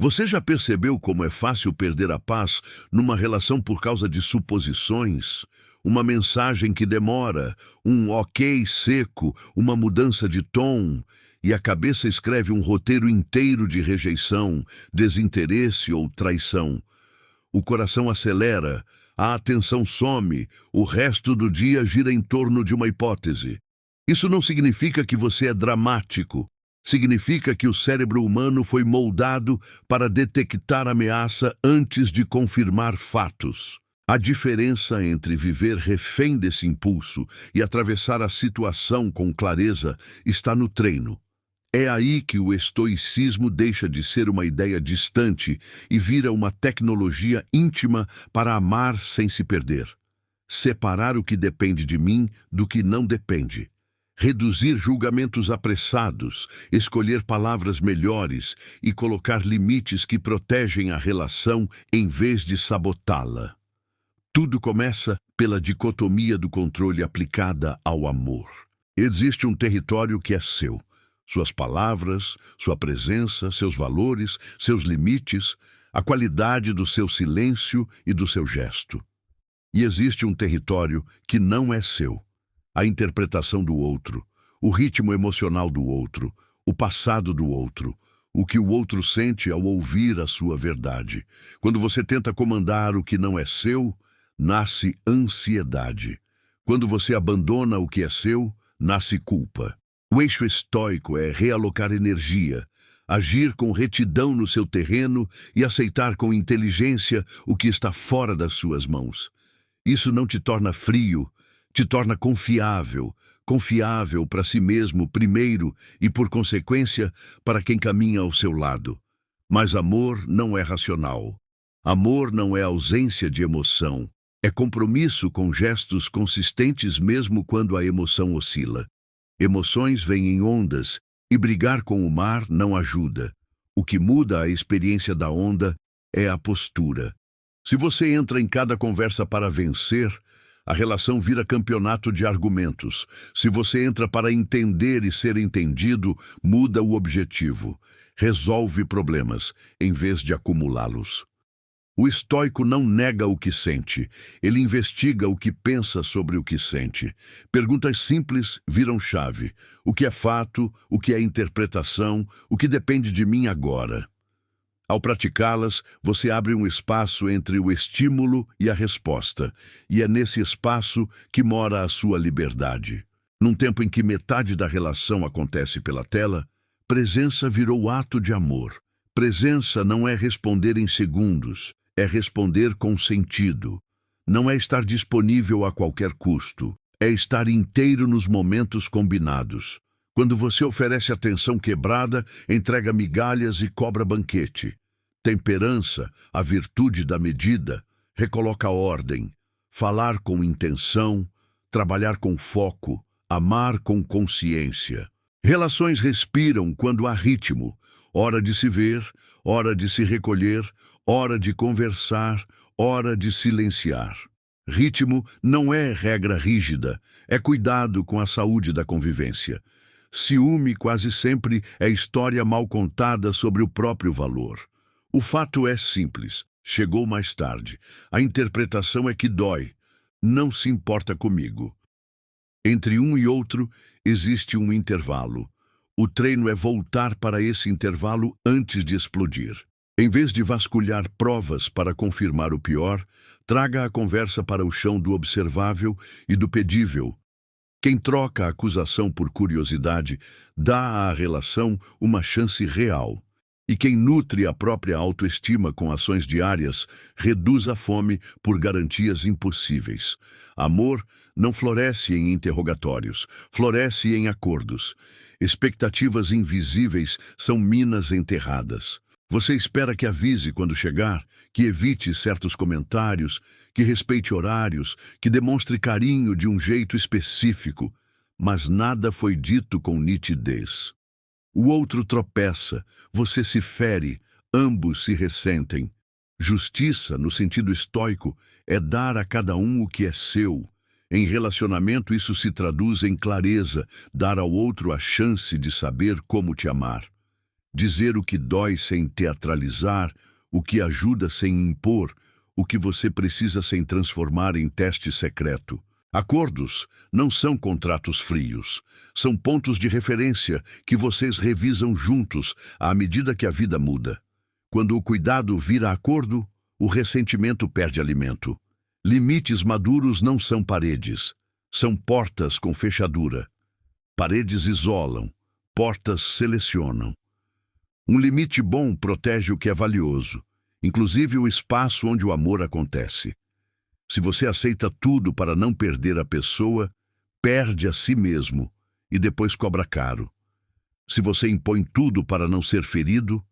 Você já percebeu como é fácil perder a paz numa relação por causa de suposições? Uma mensagem que demora, um ok seco, uma mudança de tom, e a cabeça escreve um roteiro inteiro de rejeição, desinteresse ou traição. O coração acelera, a atenção some, o resto do dia gira em torno de uma hipótese. Isso não significa que você é dramático. Significa que o cérebro humano foi moldado para detectar ameaça antes de confirmar fatos. A diferença entre viver refém desse impulso e atravessar a situação com clareza está no treino. É aí que o estoicismo deixa de ser uma ideia distante e vira uma tecnologia íntima para amar sem se perder. Separar o que depende de mim do que não depende. Reduzir julgamentos apressados, escolher palavras melhores e colocar limites que protegem a relação em vez de sabotá-la. Tudo começa pela dicotomia do controle aplicada ao amor. Existe um território que é seu. Suas palavras, sua presença, seus valores, seus limites, a qualidade do seu silêncio e do seu gesto. E existe um território que não é seu. A interpretação do outro, o ritmo emocional do outro, o passado do outro, o que o outro sente ao ouvir a sua verdade. Quando você tenta comandar o que não é seu, nasce ansiedade. Quando você abandona o que é seu, nasce culpa. O eixo estoico é realocar energia, agir com retidão no seu terreno e aceitar com inteligência o que está fora das suas mãos. Isso não te torna frio, te torna confiável para si mesmo primeiro e, por consequência, para quem caminha ao seu lado. Mas amor não é racional. Amor não é ausência de emoção. É compromisso com gestos consistentes mesmo quando a emoção oscila. Emoções vêm em ondas e brigar com o mar não ajuda. O que muda a experiência da onda é a postura. Se você entra em cada conversa para vencer, a relação vira campeonato de argumentos. Se você entra para entender e ser entendido, muda o objetivo. Resolve problemas, em vez de acumulá-los. O estoico não nega o que sente. Ele investiga o que pensa sobre o que sente. Perguntas simples viram chave. O que é fato, o que é interpretação, o que depende de mim agora. Ao praticá-las, você abre um espaço entre o estímulo e a resposta, e é nesse espaço que mora a sua liberdade. Num tempo em que metade da relação acontece pela tela, presença virou ato de amor. Presença não é responder em segundos, é responder com sentido. Não é estar disponível a qualquer custo, é estar inteiro nos momentos combinados. Quando você oferece atenção quebrada, entrega migalhas e cobra banquete. Temperança, a virtude da medida, recoloca a ordem. Falar com intenção, trabalhar com foco, amar com consciência. Relações respiram quando há ritmo. Hora de se ver, hora de se recolher, hora de conversar, hora de silenciar. Ritmo não é regra rígida, é cuidado com a saúde da convivência. Ciúme quase sempre é história mal contada sobre o próprio valor. O fato é simples, chegou mais tarde. A interpretação é que dói. Não se importa comigo. Entre um e outro existe um intervalo. O treino é voltar para esse intervalo antes de explodir. Em vez de vasculhar provas para confirmar o pior, traga a conversa para o chão do observável e do pedível. Quem troca a acusação por curiosidade dá à relação uma chance real. E quem nutre a própria autoestima com ações diárias reduz a fome por garantias impossíveis. Amor não floresce em interrogatórios, floresce em acordos. Expectativas invisíveis são minas enterradas. Você espera que avise quando chegar, que evite certos comentários, que respeite horários, que demonstre carinho de um jeito específico, mas nada foi dito com nitidez. O outro tropeça, você se fere, ambos se ressentem. Justiça, no sentido estoico, é dar a cada um o que é seu. Em relacionamento, isso se traduz em clareza, dar ao outro a chance de saber como te amar. Dizer o que dói sem teatralizar, o que ajuda sem impor, o que você precisa sem transformar em teste secreto. Acordos não são contratos frios, são pontos de referência que vocês revisam juntos à medida que a vida muda. Quando o cuidado vira acordo, o ressentimento perde alimento. Limites maduros não são paredes, são portas com fechadura. Paredes isolam, portas selecionam. Um limite bom protege o que é valioso, inclusive o espaço onde o amor acontece. Se você aceita tudo para não perder a pessoa, perde a si mesmo e depois cobra caro. Se você impõe tudo para não ser ferido,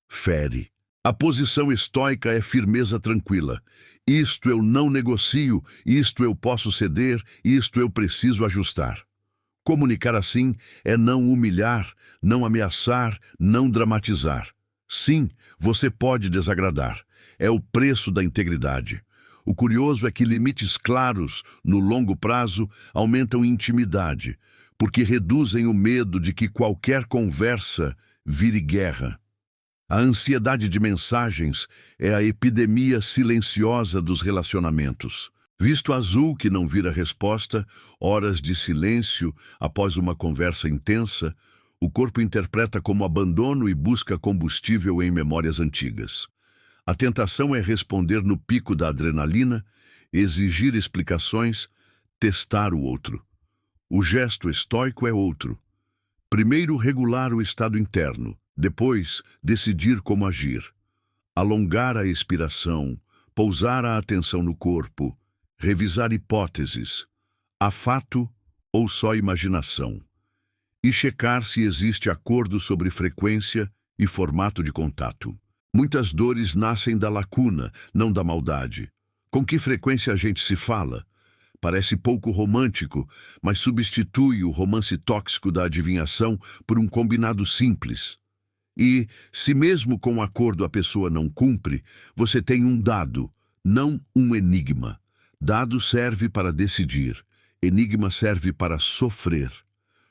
fere. A posição estoica é firmeza tranquila. Isto eu não negocio, isto eu posso ceder, isto eu preciso ajustar. Comunicar assim é não humilhar, não ameaçar, não dramatizar. Sim, você pode desagradar. É o preço da integridade. O curioso é que limites claros, no longo prazo, aumentam intimidade, porque reduzem o medo de que qualquer conversa vire guerra. A ansiedade de mensagens é a epidemia silenciosa dos relacionamentos. Visto azul que não vira resposta, horas de silêncio após uma conversa intensa, o corpo interpreta como abandono e busca combustível em memórias antigas. A tentação é responder no pico da adrenalina, exigir explicações, testar o outro. O gesto estoico é outro. Primeiro regular o estado interno, depois decidir como agir. Alongar a expiração, pousar a atenção no corpo, revisar hipóteses, há fato ou só imaginação, e checar se existe acordo sobre frequência e formato de contato. Muitas dores nascem da lacuna, não da maldade. Com que frequência a gente se fala? Parece pouco romântico, mas substitui o romance tóxico da adivinhação por um combinado simples. E, se mesmo com o acordo a pessoa não cumpre, você tem um dado, não um enigma. Dado serve para decidir, enigma serve para sofrer.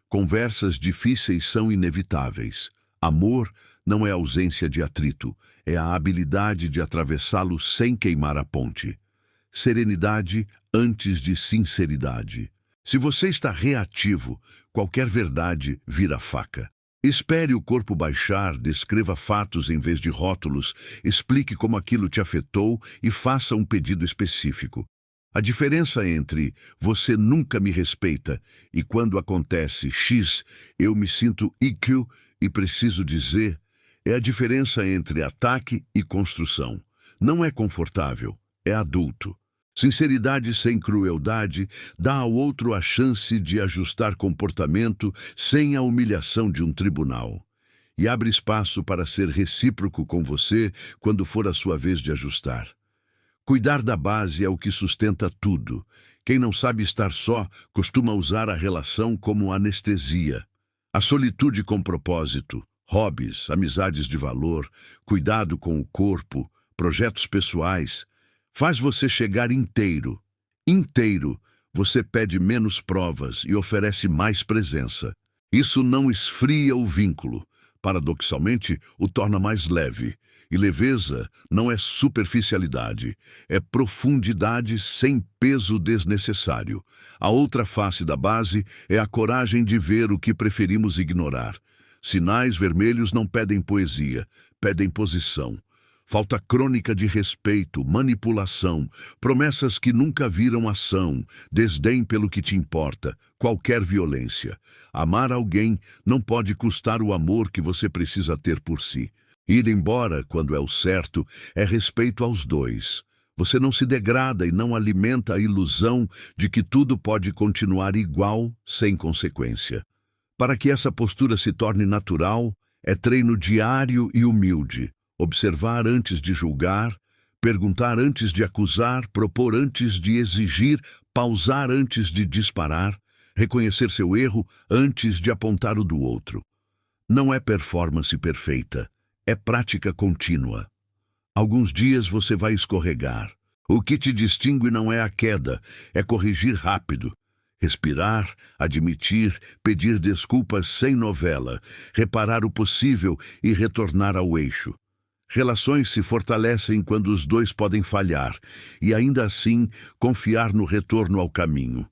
Conversas difíceis são inevitáveis. Amor não é ausência de atrito, é a habilidade de atravessá-lo sem queimar a ponte. Serenidade antes de sinceridade. Se você está reativo, qualquer verdade vira faca. Espere o corpo baixar, descreva fatos em vez de rótulos, explique como aquilo te afetou e faça um pedido específico. A diferença entre "você nunca me respeita" e "quando acontece X, eu me sinto IQ e preciso dizer" é a diferença entre ataque e construção. Não é confortável, é adulto. Sinceridade sem crueldade dá ao outro a chance de ajustar comportamento sem a humilhação de um tribunal. E abre espaço para ser recíproco com você quando for a sua vez de ajustar. Cuidar da base é o que sustenta tudo. Quem não sabe estar só costuma usar a relação como anestesia. A solitude com propósito, hobbies, amizades de valor, cuidado com o corpo, projetos pessoais, faz você chegar inteiro. Inteiro, você pede menos provas e oferece mais presença. Isso não esfria o vínculo. Paradoxalmente, o torna mais leve. E leveza não é superficialidade, é profundidade sem peso desnecessário. A outra face da base é a coragem de ver o que preferimos ignorar. Sinais vermelhos não pedem poesia, pedem posição. Falta crônica de respeito, manipulação, promessas que nunca viram ação, desdém pelo que te importa, qualquer violência. Amar alguém não pode custar o amor que você precisa ter por si. Ir embora, quando é o certo, é respeito aos dois. Você não se degrada e não alimenta a ilusão de que tudo pode continuar igual, sem consequência. Para que essa postura se torne natural, é treino diário e humilde. Observar antes de julgar, perguntar antes de acusar, propor antes de exigir, pausar antes de disparar, reconhecer seu erro antes de apontar o do outro. Não é performance perfeita, é prática contínua. Alguns dias você vai escorregar. O que te distingue não é a queda, é corrigir rápido. Respirar, admitir, pedir desculpas sem novela, reparar o possível e retornar ao eixo. Relações se fortalecem quando os dois podem falhar e, ainda assim, confiar no retorno ao caminho.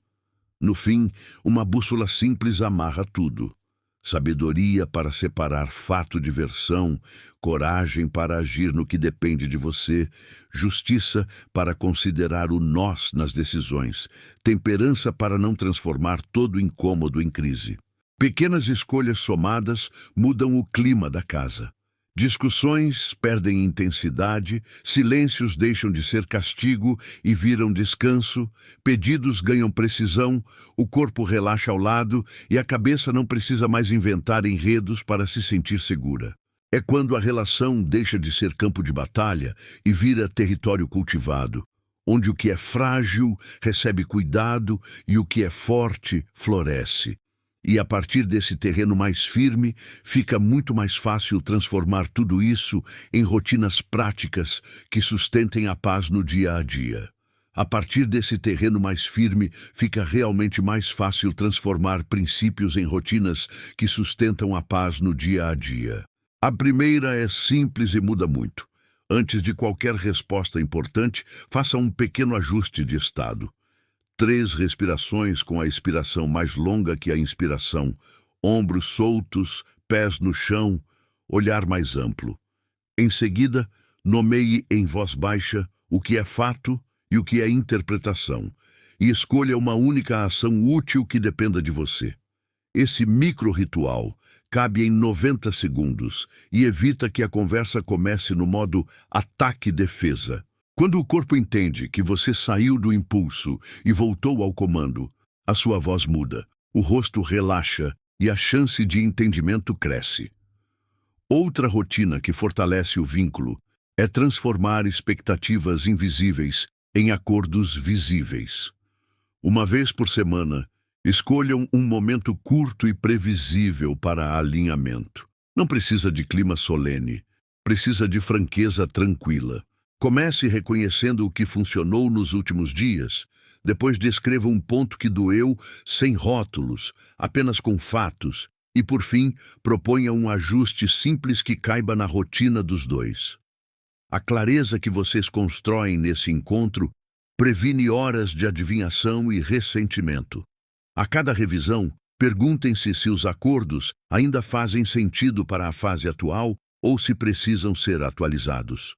No fim, uma bússola simples amarra tudo. Sabedoria para separar fato de versão, coragem para agir no que depende de você, justiça para considerar o nós nas decisões, temperança para não transformar todo incômodo em crise. Pequenas escolhas somadas mudam o clima da casa. Discussões perdem intensidade, silêncios deixam de ser castigo e viram descanso, pedidos ganham precisão, o corpo relaxa ao lado e a cabeça não precisa mais inventar enredos para se sentir segura. É quando a relação deixa de ser campo de batalha e vira território cultivado, onde o que é frágil recebe cuidado e o que é forte floresce. E a partir desse terreno mais firme, fica muito mais fácil transformar tudo isso em rotinas práticas que sustentem a paz no dia a dia. A partir desse terreno mais firme, fica realmente mais fácil transformar princípios em rotinas que sustentam a paz no dia a dia. A primeira é simples e muda muito. Antes de qualquer resposta importante, faça um pequeno ajuste de estado. 3 respirações com a expiração mais longa que a inspiração, ombros soltos, pés no chão, olhar mais amplo. Em seguida, nomeie em voz baixa o que é fato e o que é interpretação, e escolha uma única ação útil que dependa de você. Esse micro-ritual cabe em 90 segundos e evita que a conversa comece no modo ataque-defesa. Quando o corpo entende que você saiu do impulso e voltou ao comando, a sua voz muda, o rosto relaxa e a chance de entendimento cresce. Outra rotina que fortalece o vínculo é transformar expectativas invisíveis em acordos visíveis. Uma vez por semana, escolham um momento curto e previsível para alinhamento. Não precisa de clima solene, precisa de franqueza tranquila. Comece reconhecendo o que funcionou nos últimos dias. Depois descreva um ponto que doeu sem rótulos, apenas com fatos. E, por fim, proponha um ajuste simples que caiba na rotina dos dois. A clareza que vocês constroem nesse encontro previne horas de adivinhação e ressentimento. A cada revisão, perguntem-se se os acordos ainda fazem sentido para a fase atual ou se precisam ser atualizados.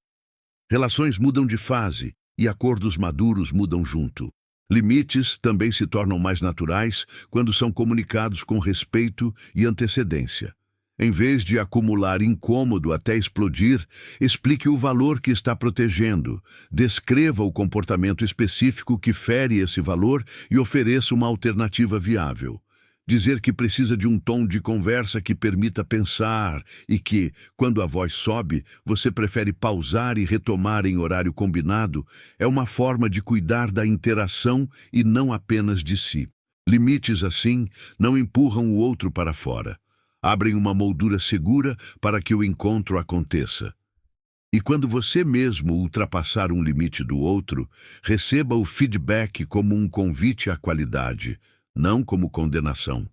Relações mudam de fase e acordos maduros mudam junto. Limites também se tornam mais naturais quando são comunicados com respeito e antecedência. Em vez de acumular incômodo até explodir, explique o valor que está protegendo, descreva o comportamento específico que fere esse valor e ofereça uma alternativa viável. Dizer que precisa de um tom de conversa que permita pensar e que, quando a voz sobe, você prefere pausar e retomar em horário combinado, é uma forma de cuidar da interação e não apenas de si. Limites assim não empurram o outro para fora. Abrem uma moldura segura para que o encontro aconteça. E quando você mesmo ultrapassar um limite do outro, receba o feedback como um convite à qualidade, não como condenação.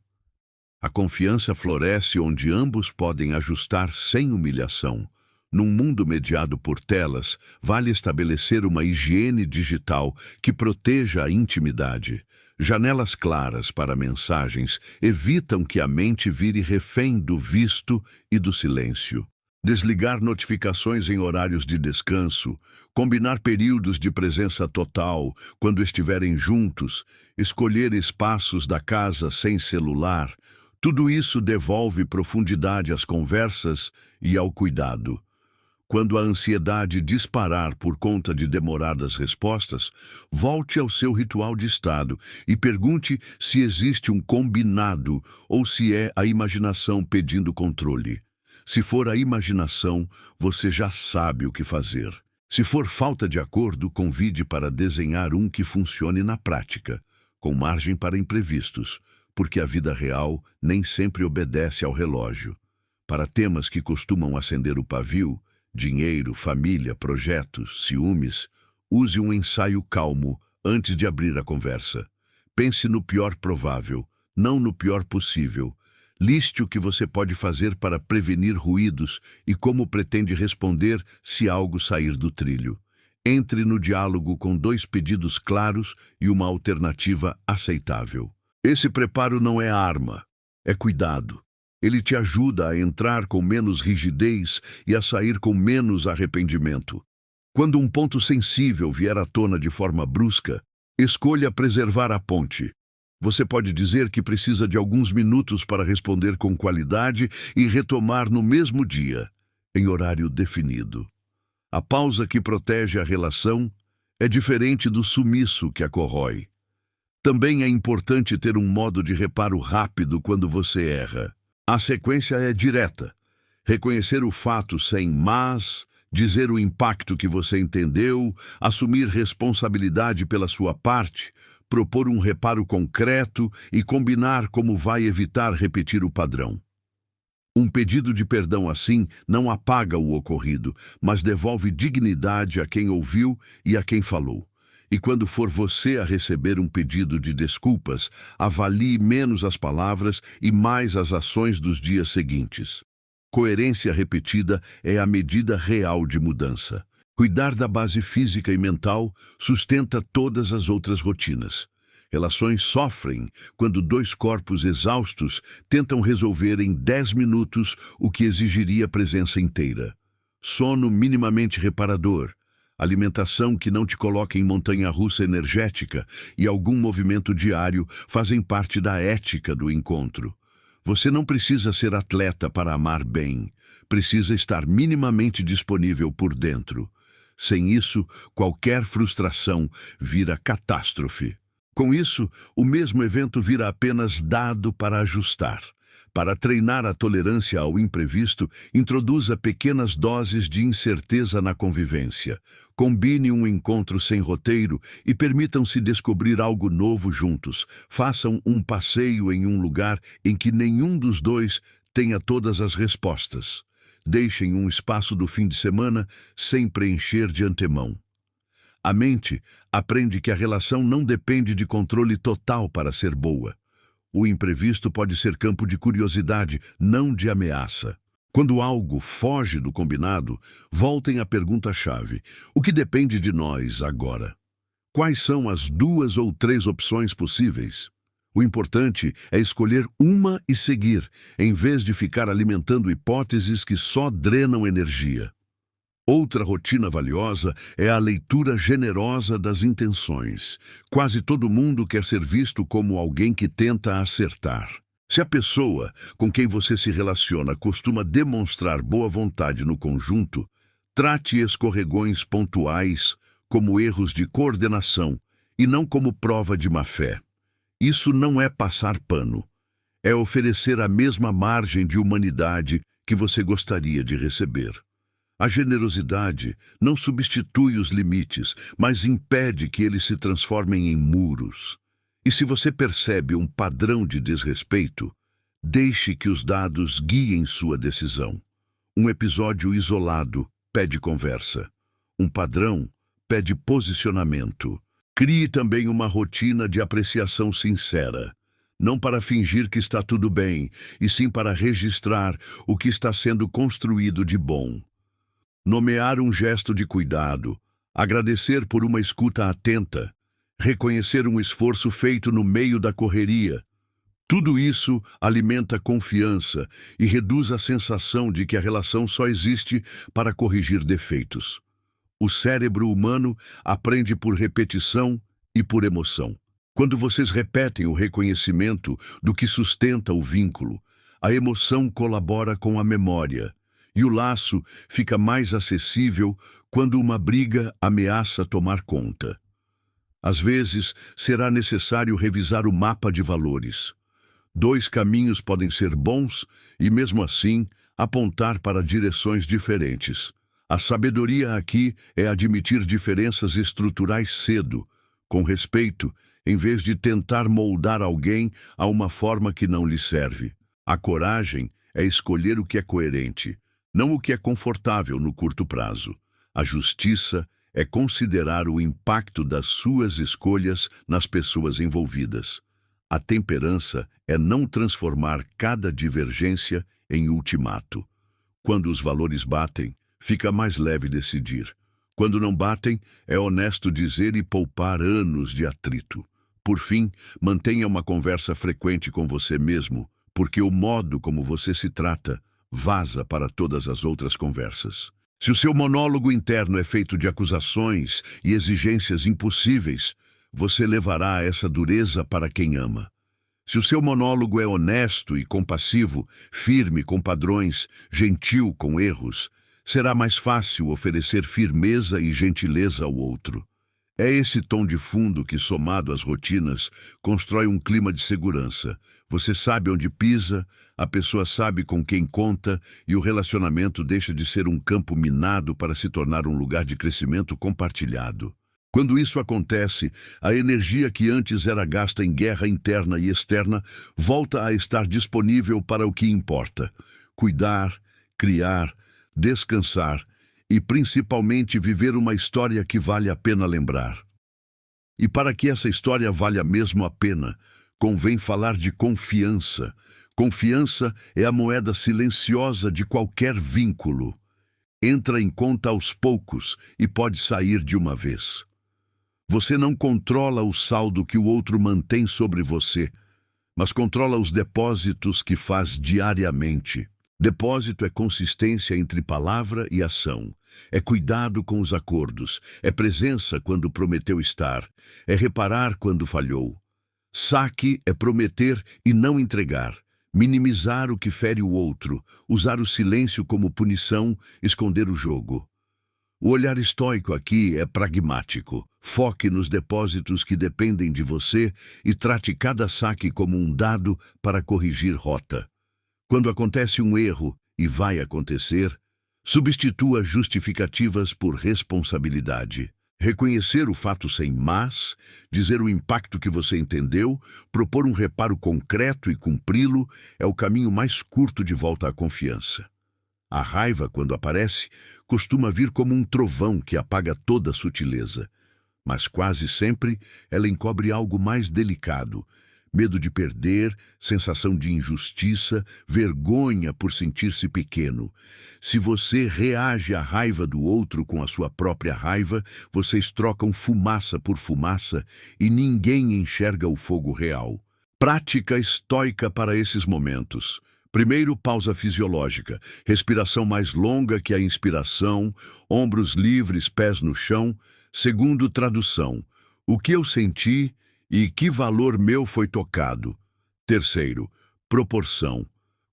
A confiança floresce onde ambos podem ajustar sem humilhação. Num mundo mediado por telas, vale estabelecer uma higiene digital que proteja a intimidade. Janelas claras para mensagens evitam que a mente vire refém do visto e do silêncio. Desligar notificações em horários de descanso, combinar períodos de presença total quando estiverem juntos, escolher espaços da casa sem celular, tudo isso devolve profundidade às conversas e ao cuidado. Quando a ansiedade disparar por conta de demoradas respostas, volte ao seu ritual de estado e pergunte se existe um combinado ou se é a imaginação pedindo controle. Se for a imaginação, você já sabe o que fazer. Se for falta de acordo, convide para desenhar um que funcione na prática, com margem para imprevistos, porque a vida real nem sempre obedece ao relógio. Para temas que costumam acender o pavio, dinheiro, família, projetos, ciúmes, use um ensaio calmo antes de abrir a conversa. Pense no pior provável, não no pior possível. Liste o que você pode fazer para prevenir ruídos e como pretende responder se algo sair do trilho. Entre no diálogo com 2 pedidos claros e uma alternativa aceitável. Esse preparo não é arma, é cuidado. Ele te ajuda a entrar com menos rigidez e a sair com menos arrependimento. Quando um ponto sensível vier à tona de forma brusca, escolha preservar a ponte. Você pode dizer que precisa de alguns minutos para responder com qualidade e retomar no mesmo dia, em horário definido. A pausa que protege a relação é diferente do sumiço que a corrói. Também é importante ter um modo de reparo rápido quando você erra. A sequência é direta. Reconhecer o fato sem mas, dizer o impacto que você entendeu, assumir responsabilidade pela sua parte, propor um reparo concreto e combinar como vai evitar repetir o padrão. Um pedido de perdão assim não apaga o ocorrido, mas devolve dignidade a quem ouviu e a quem falou. E quando for você a receber um pedido de desculpas, avalie menos as palavras e mais as ações dos dias seguintes. Coerência repetida é a medida real de mudança. Cuidar da base física e mental sustenta todas as outras rotinas. Relações sofrem quando 2 corpos exaustos tentam resolver em 10 minutos o que exigiria presença inteira. Sono minimamente reparador, alimentação que não te coloca em montanha-russa energética e algum movimento diário fazem parte da ética do encontro. Você não precisa ser atleta para amar bem, precisa estar minimamente disponível por dentro. Sem isso, qualquer frustração vira catástrofe. Com isso, o mesmo evento vira apenas dado para ajustar. Para treinar a tolerância ao imprevisto, introduza pequenas doses de incerteza na convivência. Combine um encontro sem roteiro e permitam-se descobrir algo novo juntos. Façam um passeio em um lugar em que nenhum dos dois tenha todas as respostas. Deixem um espaço do fim de semana sem preencher de antemão. A mente aprende que a relação não depende de controle total para ser boa. O imprevisto pode ser campo de curiosidade, não de ameaça. Quando algo foge do combinado, voltem à pergunta-chave: o que depende de nós agora? Quais são as 2 ou 3 opções possíveis? O importante é escolher uma e seguir, em vez de ficar alimentando hipóteses que só drenam energia. Outra rotina valiosa é a leitura generosa das intenções. Quase todo mundo quer ser visto como alguém que tenta acertar. Se a pessoa com quem você se relaciona costuma demonstrar boa vontade no conjunto, trate escorregões pontuais como erros de coordenação e não como prova de má-fé. Isso não é passar pano. É oferecer a mesma margem de humanidade que você gostaria de receber. A generosidade não substitui os limites, mas impede que eles se transformem em muros. E se você percebe um padrão de desrespeito, deixe que os dados guiem sua decisão. Um episódio isolado pede conversa. Um padrão pede posicionamento. Crie também uma rotina de apreciação sincera. Não para fingir que está tudo bem, e sim para registrar o que está sendo construído de bom. Nomear um gesto de cuidado, agradecer por uma escuta atenta, reconhecer um esforço feito no meio da correria. Tudo isso alimenta confiança e reduz a sensação de que a relação só existe para corrigir defeitos. O cérebro humano aprende por repetição e por emoção. Quando vocês repetem o reconhecimento do que sustenta o vínculo, a emoção colabora com a memória. E o laço fica mais acessível quando uma briga ameaça tomar conta. Às vezes, será necessário revisar o mapa de valores. 2 caminhos podem ser bons e, mesmo assim, apontar para direções diferentes. A sabedoria aqui é admitir diferenças estruturais cedo, com respeito, em vez de tentar moldar alguém a uma forma que não lhe serve. A coragem é escolher o que é coerente, não o que é confortável no curto prazo. A justiça é considerar o impacto das suas escolhas nas pessoas envolvidas. A temperança é não transformar cada divergência em ultimato. Quando os valores batem, fica mais leve decidir. Quando não batem, é honesto dizer e poupar anos de atrito. Por fim, mantenha uma conversa frequente com você mesmo, porque o modo como você se trata vaza para todas as outras conversas. Se o seu monólogo interno é feito de acusações e exigências impossíveis, você levará essa dureza para quem ama. Se o seu monólogo é honesto e compassivo, firme com padrões, gentil com erros, será mais fácil oferecer firmeza e gentileza ao outro. É esse tom de fundo que, somado às rotinas, constrói um clima de segurança. Você sabe onde pisa, a pessoa sabe com quem conta e o relacionamento deixa de ser um campo minado para se tornar um lugar de crescimento compartilhado. Quando isso acontece, a energia que antes era gasta em guerra interna e externa volta a estar disponível para o que importa: cuidar, criar, descansar e, principalmente, viver uma história que vale a pena lembrar. E para que essa história valha mesmo a pena, convém falar de confiança. Confiança é a moeda silenciosa de qualquer vínculo. Entra em conta aos poucos e pode sair de uma vez. Você não controla o saldo que o outro mantém sobre você, mas controla os depósitos que faz diariamente. Depósito é consistência entre palavra e ação. É cuidado com os acordos. É presença quando prometeu estar. É reparar quando falhou. Saque é prometer e não entregar. Minimizar o que fere o outro. Usar o silêncio como punição. Esconder o jogo. O olhar estoico aqui é pragmático. Foque nos depósitos que dependem de você e trate cada saque como um dado para corrigir rota. Quando acontece um erro, e vai acontecer, substitua justificativas por responsabilidade. Reconhecer o fato sem mas, dizer o impacto que você entendeu, propor um reparo concreto e cumpri-lo é o caminho mais curto de volta à confiança. A raiva, quando aparece, costuma vir como um trovão que apaga toda a sutileza. Mas quase sempre ela encobre algo mais delicado: medo de perder, sensação de injustiça, vergonha por sentir-se pequeno. Se você reage à raiva do outro com a sua própria raiva, vocês trocam fumaça por fumaça e ninguém enxerga o fogo real. Prática estoica para esses momentos. Primeiro, pausa fisiológica, respiração mais longa que a inspiração, ombros livres, pés no chão. Segundo, tradução: o que eu senti e que valor meu foi tocado. Terceiro, proporção: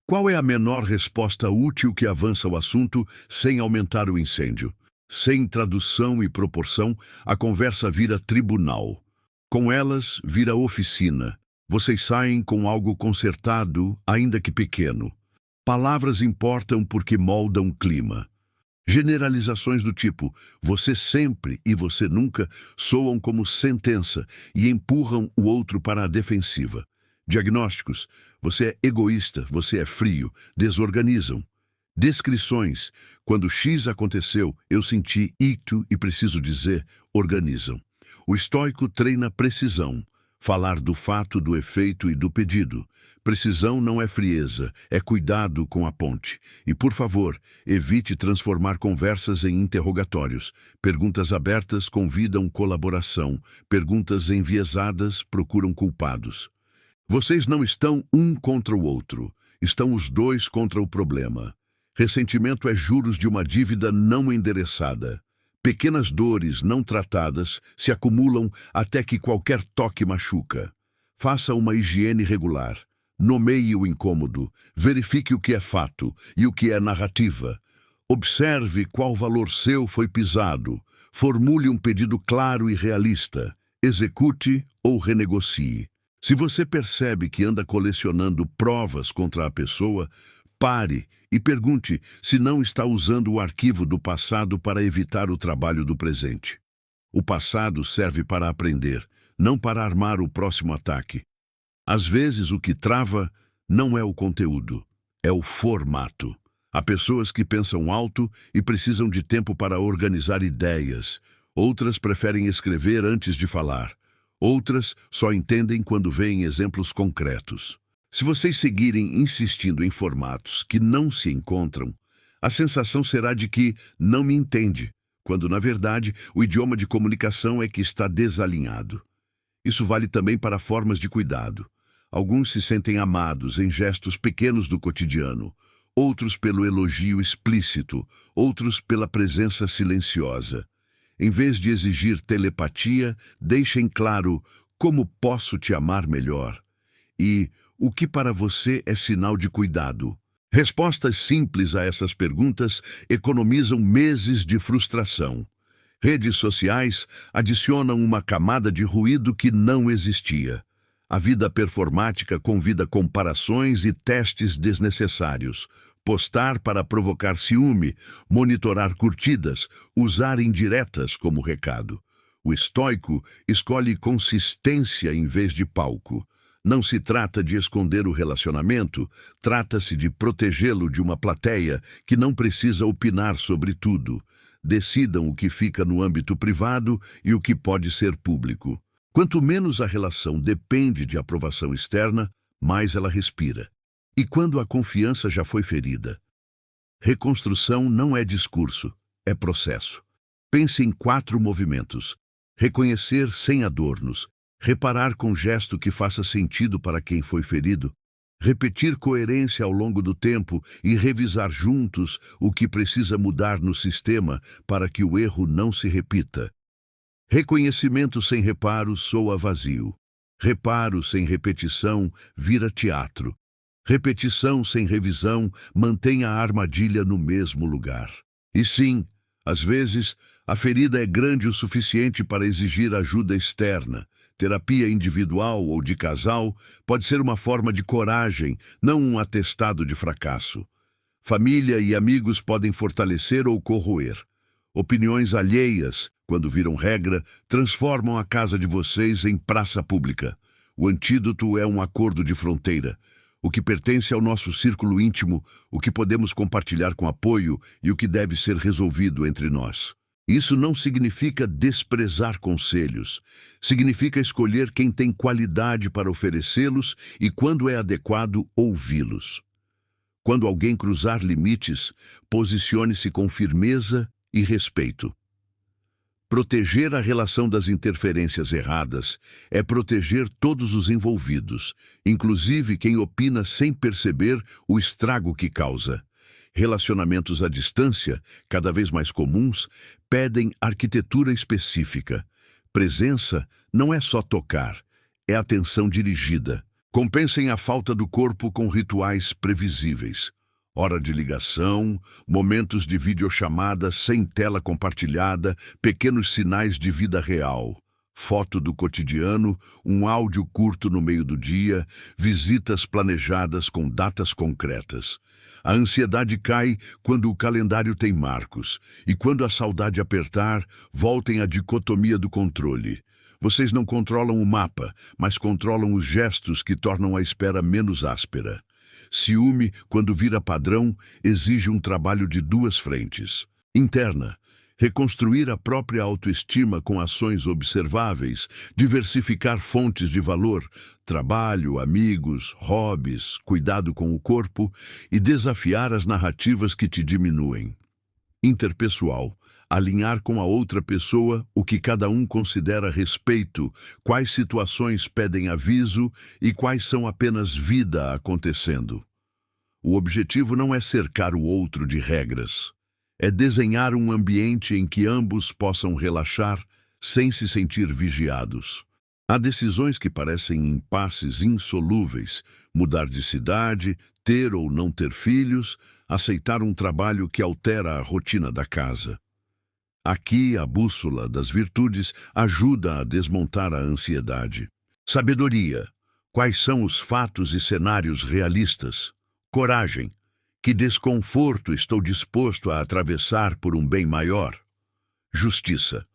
qual é a menor resposta útil que avança o assunto sem aumentar o incêndio? Sem tradução e proporção, a conversa vira tribunal. Com elas, vira oficina. Vocês saem com algo consertado, ainda que pequeno. Palavras importam porque moldam clima. Generalizações do tipo "você sempre" e "você nunca" soam como sentença e empurram o outro para a defensiva. Diagnósticos: você é egoísta, você é frio, desorganizam. Descrições: quando X aconteceu, eu senti icto e preciso dizer, organizam. O estoico treina precisão. Falar do fato, do efeito e do pedido. Precisão não é frieza, é cuidado com a ponte. E, por favor, evite transformar conversas em interrogatórios. Perguntas abertas convidam colaboração. Perguntas enviesadas procuram culpados. Vocês não estão um contra o outro. Estão os dois contra o problema. Ressentimento é juros de uma dívida não endereçada. Pequenas dores não tratadas se acumulam até que qualquer toque machuca. Faça uma higiene regular. Nomeie o incômodo. Verifique o que é fato e o que é narrativa. Observe qual valor seu foi pisado. Formule um pedido claro e realista. Execute ou renegocie. Se você percebe que anda colecionando provas contra a pessoa, pare e pergunte se não está usando o arquivo do passado para evitar o trabalho do presente. O passado serve para aprender, não para armar o próximo ataque. Às vezes o que trava não é o conteúdo, é o formato. Há pessoas que pensam alto e precisam de tempo para organizar ideias. Outras preferem escrever antes de falar. Outras só entendem quando veem exemplos concretos. Se vocês seguirem insistindo em formatos que não se encontram, a sensação será de que não me entende, quando, na verdade, o idioma de comunicação é que está desalinhado. Isso vale também para formas de cuidado. Alguns se sentem amados em gestos pequenos do cotidiano, outros pelo elogio explícito, outros pela presença silenciosa. Em vez de exigir telepatia, deixem claro como posso te amar melhor e o que para você é sinal de cuidado. Respostas simples a essas perguntas economizam meses de frustração. Redes sociais adicionam uma camada de ruído que não existia. A vida performática convida comparações e testes desnecessários. Postar para provocar ciúme, monitorar curtidas, usar indiretas como recado. O estoico escolhe consistência em vez de palco. Não se trata de esconder o relacionamento, trata-se de protegê-lo de uma plateia que não precisa opinar sobre tudo. Decidam o que fica no âmbito privado e o que pode ser público. Quanto menos a relação depende de aprovação externa, mais ela respira. E quando a confiança já foi ferida? Reconstrução não é discurso, é processo. Pense em 4 movimentos. Reconhecer sem adornos. Reparar com gesto que faça sentido para quem foi ferido. Repetir coerência ao longo do tempo e revisar juntos o que precisa mudar no sistema para que o erro não se repita. Reconhecimento sem reparo soa vazio. Reparo sem repetição vira teatro. Repetição sem revisão mantém a armadilha no mesmo lugar. E sim, às vezes, a ferida é grande o suficiente para exigir ajuda externa. Terapia individual ou de casal pode ser uma forma de coragem, não um atestado de fracasso. Família e amigos podem fortalecer ou corroer. Opiniões alheias, quando viram regra, transformam a casa de vocês em praça pública. O antídoto é um acordo de fronteira. O que pertence ao nosso círculo íntimo, o que podemos compartilhar com apoio e o que deve ser resolvido entre nós. Isso não significa desprezar conselhos. Significa escolher quem tem qualidade para oferecê-los e, quando é adequado, ouvi-los. Quando alguém cruzar limites, posicione-se com firmeza e respeito. Proteger a relação das interferências erradas é proteger todos os envolvidos, inclusive quem opina sem perceber o estrago que causa. Relacionamentos à distância, cada vez mais comuns, pedem arquitetura específica. Presença não é só tocar, é atenção dirigida. Compensem a falta do corpo com rituais previsíveis. Hora de ligação, momentos de videochamada sem tela compartilhada, pequenos sinais de vida real. Foto do cotidiano, um áudio curto no meio do dia, visitas planejadas com datas concretas. A ansiedade cai quando o calendário tem marcos, e quando a saudade apertar, voltem à dicotomia do controle. Vocês não controlam o mapa, mas controlam os gestos que tornam a espera menos áspera. Ciúme, quando vira padrão, exige um trabalho de 2 frentes. Interna. Reconstruir a própria autoestima com ações observáveis, diversificar fontes de valor, trabalho, amigos, hobbies, cuidado com o corpo e desafiar as narrativas que te diminuem. Interpessoal. Alinhar com a outra pessoa o que cada um considera respeito, quais situações pedem aviso e quais são apenas vida acontecendo. O objetivo não é cercar o outro de regras. É desenhar um ambiente em que ambos possam relaxar sem se sentir vigiados. Há decisões que parecem impasses insolúveis: mudar de cidade, ter ou não ter filhos, aceitar um trabalho que altera a rotina da casa. Aqui, a bússola das virtudes ajuda a desmontar a ansiedade. Sabedoria. Quais são os fatos e cenários realistas? Coragem. Que desconforto estou disposto a atravessar por um bem maior? Justiça.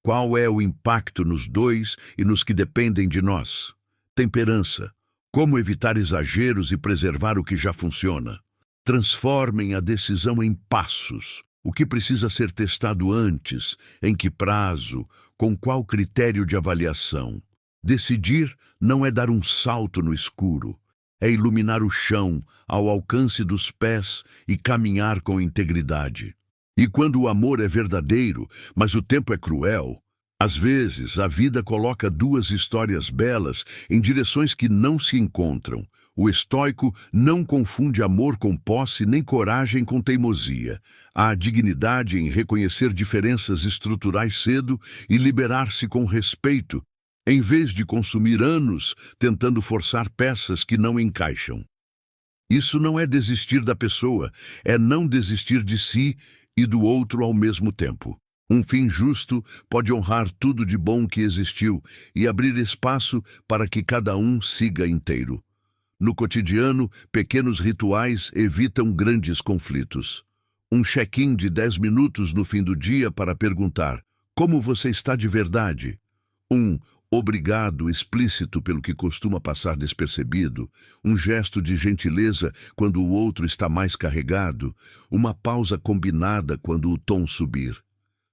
Qual é o impacto nos dois e nos que dependem de nós? Temperança. Como evitar exageros e preservar o que já funciona? Transformem a decisão em passos. O que precisa ser testado antes? Em que prazo? Com qual critério de avaliação? Decidir não é dar um salto no escuro. É iluminar o chão ao alcance dos pés e caminhar com integridade. E quando o amor é verdadeiro, mas o tempo é cruel, às vezes a vida coloca duas histórias belas em direções que não se encontram. O estoico não confunde amor com posse nem coragem com teimosia. Há dignidade em reconhecer diferenças estruturais cedo e liberar-se com respeito, em vez de consumir anos tentando forçar peças que não encaixam. Isso não é desistir da pessoa, é não desistir de si e do outro ao mesmo tempo. Um fim justo pode honrar tudo de bom que existiu e abrir espaço para que cada um siga inteiro. No cotidiano, pequenos rituais evitam grandes conflitos. Um check-in de 10 minutos no fim do dia para perguntar: como você está de verdade? Um obrigado explícito pelo que costuma passar despercebido, um gesto de gentileza quando o outro está mais carregado, uma pausa combinada quando o tom subir.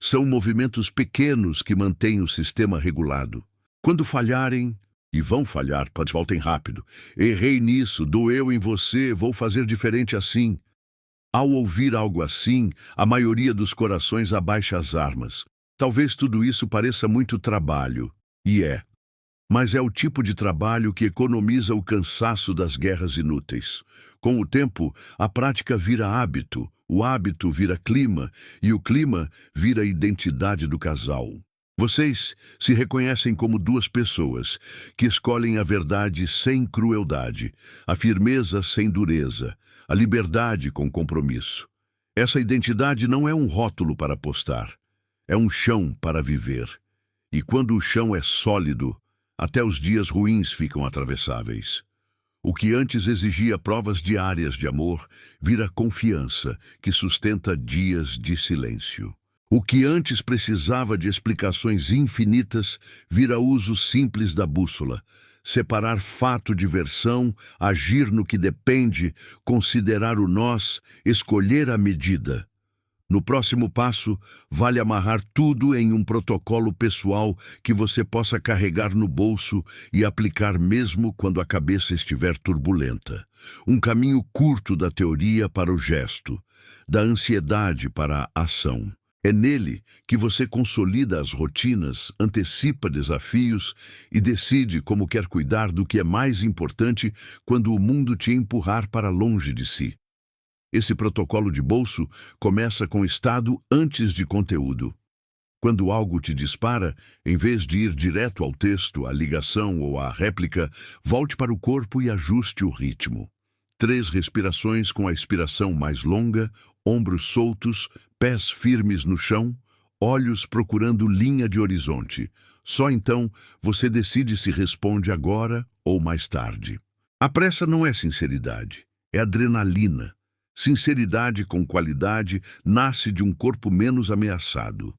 São movimentos pequenos que mantêm o sistema regulado. Quando falharem, e vão falhar, voltem rápido. Errei nisso, doeu em você, vou fazer diferente assim. Ao ouvir algo assim, a maioria dos corações abaixa as armas. Talvez tudo isso pareça muito trabalho, e é. Mas é o tipo de trabalho que economiza o cansaço das guerras inúteis. Com o tempo, a prática vira hábito, o hábito vira clima, e o clima vira identidade do casal. Vocês se reconhecem como duas pessoas que escolhem a verdade sem crueldade, a firmeza sem dureza, a liberdade com compromisso. Essa identidade não é um rótulo para postar, é um chão para viver. E quando o chão é sólido, até os dias ruins ficam atravessáveis. O que antes exigia provas diárias de amor, vira confiança que sustenta dias de silêncio. O que antes precisava de explicações infinitas, vira uso simples da bússola. Separar fato de versão, agir no que depende, considerar o nós, escolher a medida. No próximo passo, vale amarrar tudo em um protocolo pessoal que você possa carregar no bolso e aplicar mesmo quando a cabeça estiver turbulenta. Um caminho curto da teoria para o gesto, da ansiedade para a ação. É nele que você consolida as rotinas, antecipa desafios e decide como quer cuidar do que é mais importante quando o mundo te empurrar para longe de si. Esse protocolo de bolso começa com estado antes de conteúdo. Quando algo te dispara, em vez de ir direto ao texto, à ligação ou à réplica, volte para o corpo e ajuste o ritmo. 3 respirações com a expiração mais longa, ombros soltos, pés firmes no chão, olhos procurando linha de horizonte. Só então você decide se responde agora ou mais tarde. A pressa não é sinceridade, é adrenalina. Sinceridade com qualidade nasce de um corpo menos ameaçado.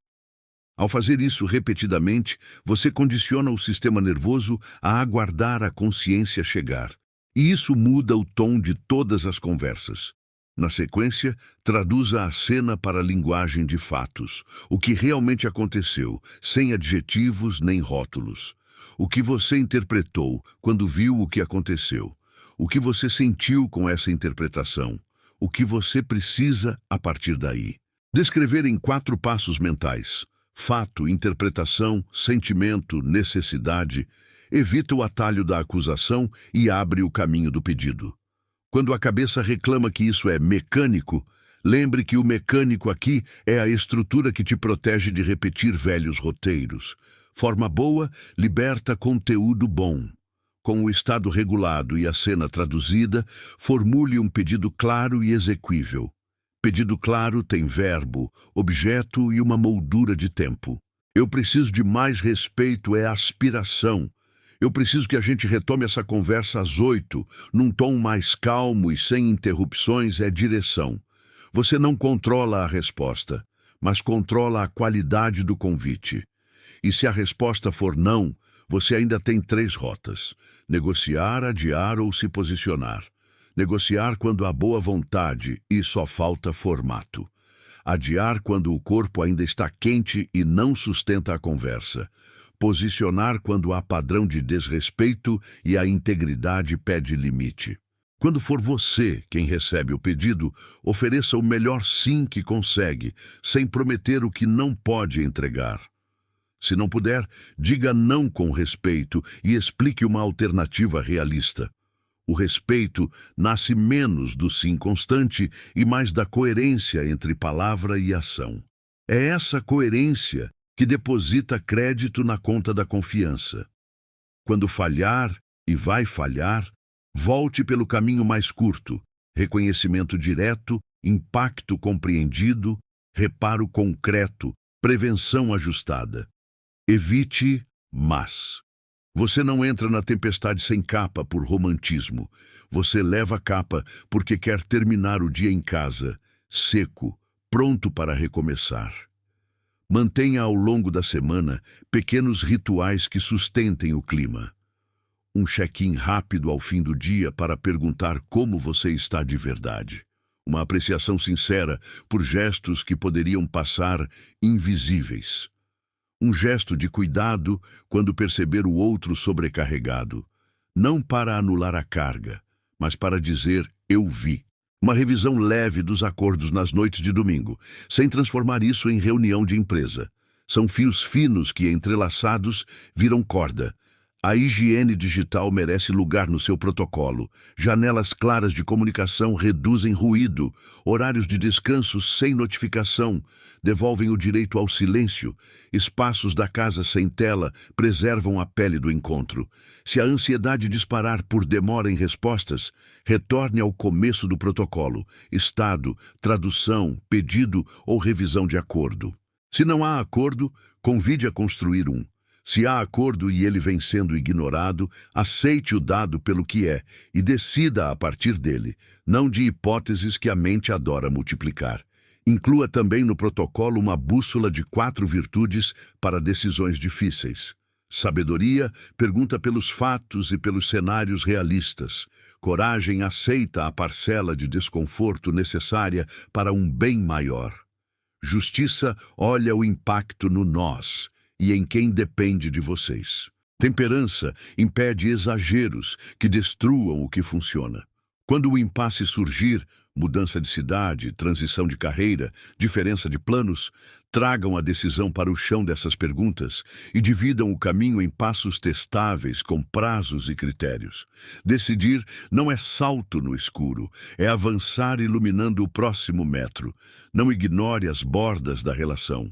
Ao fazer isso repetidamente, você condiciona o sistema nervoso a aguardar a consciência chegar. E isso muda o tom de todas as conversas. Na sequência, traduza a cena para a linguagem de fatos. O que realmente aconteceu, sem adjetivos nem rótulos. O que você interpretou quando viu o que aconteceu. O que você sentiu com essa interpretação. O que você precisa a partir daí. Descrever em 4 passos mentais. Fato, interpretação, sentimento, necessidade. Evita o atalho da acusação e abre o caminho do pedido. Quando a cabeça reclama que isso é mecânico, lembre que o mecânico aqui é a estrutura que te protege de repetir velhos roteiros. Forma boa liberta conteúdo bom. Com o estado regulado e a cena traduzida, formule um pedido claro e exequível. Pedido claro tem verbo, objeto e uma moldura de tempo. Eu preciso de mais respeito é aspiração. Eu preciso que a gente retome essa conversa às 8, num tom mais calmo e sem interrupções é direção. Você não controla a resposta, mas controla a qualidade do convite. E se a resposta for não, você ainda tem 3 rotas. Negociar, adiar ou se posicionar. Negociar quando há boa vontade e só falta formato. Adiar quando o corpo ainda está quente e não sustenta a conversa. Posicionar quando há padrão de desrespeito e a integridade pede limite. Quando for você quem recebe o pedido, ofereça o melhor sim que consegue, sem prometer o que não pode entregar. Se não puder, diga não com respeito e explique uma alternativa realista. O respeito nasce menos do sim constante e mais da coerência entre palavra e ação. É essa coerência que deposita crédito na conta da confiança. Quando falhar, e vai falhar, volte pelo caminho mais curto: reconhecimento direto, impacto compreendido, reparo concreto, prevenção ajustada. Evite mas. Você não entra na tempestade sem capa por romantismo. Você leva a capa porque quer terminar o dia em casa, seco, pronto para recomeçar. Mantenha ao longo da semana pequenos rituais que sustentem o clima. Um check-in rápido ao fim do dia para perguntar como você está de verdade. Uma apreciação sincera por gestos que poderiam passar invisíveis. Um gesto de cuidado quando perceber o outro sobrecarregado. Não para anular a carga, mas para dizer eu vi. Uma revisão leve dos acordos nas noites de domingo, sem transformar isso em reunião de empresa. São fios finos que, entrelaçados, viram corda. A higiene digital merece lugar no seu protocolo. Janelas claras de comunicação reduzem ruído. Horários de descanso sem notificação devolvem o direito ao silêncio. Espaços da casa sem tela preservam a pele do encontro. Se a ansiedade disparar por demora em respostas, retorne ao começo do protocolo: estado, tradução, pedido ou revisão de acordo. Se não há acordo, convide a construir um. Se há acordo e ele vem sendo ignorado, aceite o dado pelo que é e decida a partir dele, não de hipóteses que a mente adora multiplicar. Inclua também no protocolo uma bússola de 4 virtudes para decisões difíceis. Sabedoria pergunta pelos fatos e pelos cenários realistas. Coragem aceita a parcela de desconforto necessária para um bem maior. Justiça olha o impacto no nós e em quem depende de vocês. Temperança impede exageros que destruam o que funciona. Quando o impasse surgir, mudança de cidade, transição de carreira, diferença de planos, tragam a decisão para o chão dessas perguntas e dividam o caminho em passos testáveis com prazos e critérios. Decidir não é salto no escuro, é avançar iluminando o próximo metro. Não ignore as bordas da relação.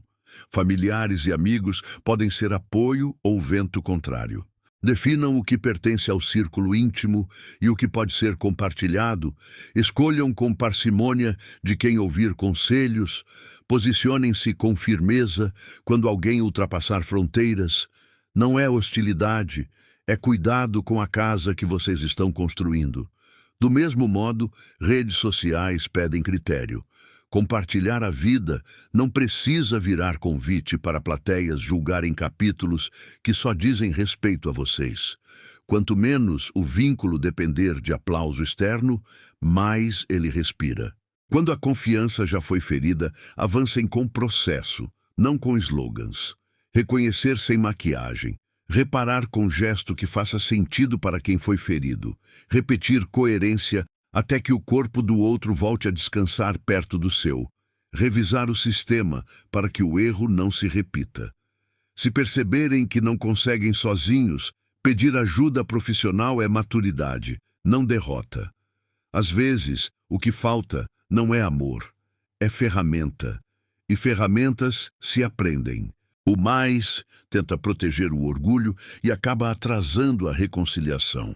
Familiares e amigos podem ser apoio ou vento contrário. Definam o que pertence ao círculo íntimo e o que pode ser compartilhado. Escolham com parcimônia de quem ouvir conselhos. Posicionem-se com firmeza quando alguém ultrapassar fronteiras. Não é hostilidade, é cuidado com a casa que vocês estão construindo. Do mesmo modo, redes sociais pedem critério. Compartilhar a vida não precisa virar convite para plateias julgarem capítulos que só dizem respeito a vocês. Quanto menos o vínculo depender de aplauso externo, mais ele respira. Quando a confiança já foi ferida, avancem com processo, não com slogans. Reconhecer sem maquiagem. Reparar com gesto que faça sentido para quem foi ferido. Repetir coerência até que o corpo do outro volte a descansar perto do seu. Revisar o sistema para que o erro não se repita. Se perceberem que não conseguem sozinhos, pedir ajuda profissional é maturidade, não derrota. Às vezes, o que falta não é amor, é ferramenta. E ferramentas se aprendem. O mais tenta proteger o orgulho e acaba atrasando a reconciliação.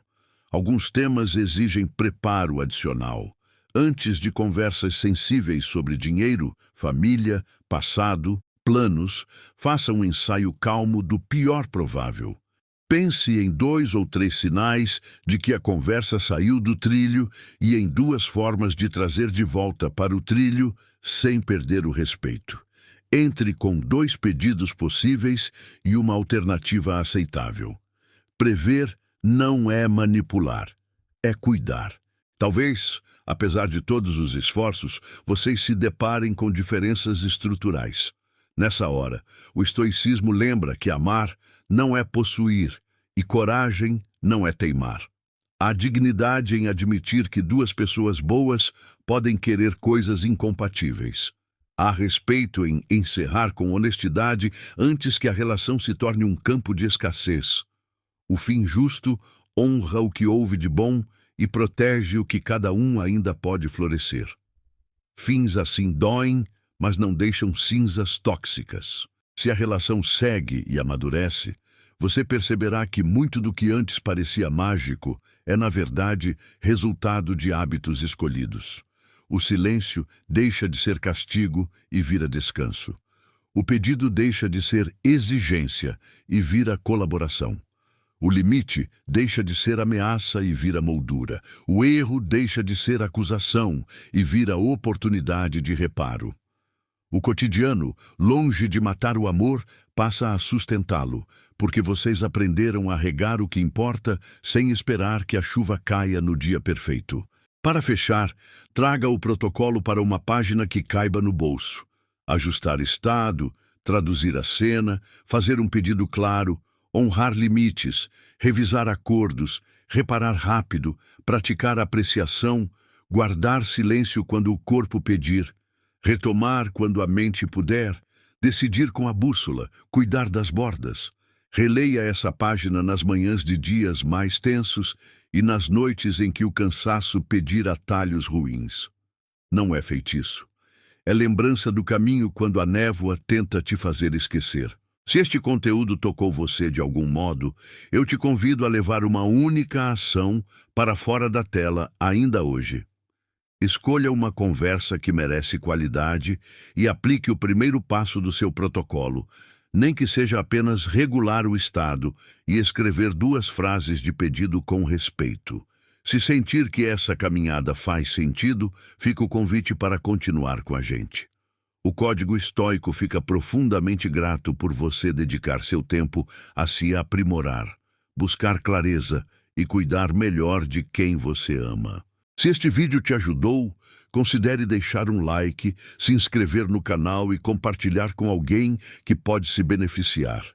Alguns temas exigem preparo adicional. Antes de conversas sensíveis sobre dinheiro, família, passado, planos, faça um ensaio calmo do pior provável. Pense em 2 ou 3 sinais de que a conversa saiu do trilho e em 2 formas de trazer de volta para o trilho sem perder o respeito. Entre com 2 pedidos possíveis e uma alternativa aceitável. Prever não é manipular, é cuidar. Talvez, apesar de todos os esforços, vocês se deparem com diferenças estruturais. Nessa hora, o estoicismo lembra que amar não é possuir e coragem não é teimar. Há dignidade em admitir que duas pessoas boas podem querer coisas incompatíveis. Há respeito em encerrar com honestidade antes que a relação se torne um campo de escassez. O fim justo honra o que houve de bom e protege o que cada um ainda pode florescer. Fins assim doem, mas não deixam cinzas tóxicas. Se a relação segue e amadurece, você perceberá que muito do que antes parecia mágico é, na verdade, resultado de hábitos escolhidos. O silêncio deixa de ser castigo e vira descanso. O pedido deixa de ser exigência e vira colaboração. O limite deixa de ser ameaça e vira moldura. O erro deixa de ser acusação e vira oportunidade de reparo. O cotidiano, longe de matar o amor, passa a sustentá-lo, porque vocês aprenderam a regar o que importa sem esperar que a chuva caia no dia perfeito. Para fechar, traga o protocolo para uma página que caiba no bolso. Ajustar estado, traduzir a cena, fazer um pedido claro, honrar limites, revisar acordos, reparar rápido, praticar apreciação, guardar silêncio quando o corpo pedir, retomar quando a mente puder, decidir com a bússola, cuidar das bordas. Releia essa página nas manhãs de dias mais tensos e nas noites em que o cansaço pedir atalhos ruins. Não é feitiço. É lembrança do caminho quando a névoa tenta te fazer esquecer. Se este conteúdo tocou você de algum modo, eu te convido a levar uma única ação para fora da tela ainda hoje. Escolha uma conversa que merece qualidade e aplique o primeiro passo do seu protocolo, nem que seja apenas regular o estado e escrever 2 frases de pedido com respeito. Se sentir que essa caminhada faz sentido, fica o convite para continuar com a gente. O Código Estoico fica profundamente grato por você dedicar seu tempo a se aprimorar, buscar clareza e cuidar melhor de quem você ama. Se este vídeo te ajudou, considere deixar um like, se inscrever no canal e compartilhar com alguém que pode se beneficiar.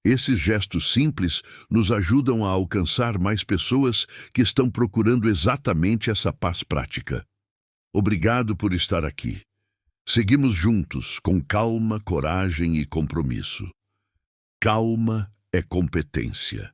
Esses gestos simples nos ajudam a alcançar mais pessoas que estão procurando exatamente essa paz prática. Obrigado por estar aqui. Seguimos juntos, com calma, coragem e compromisso. Calma é competência.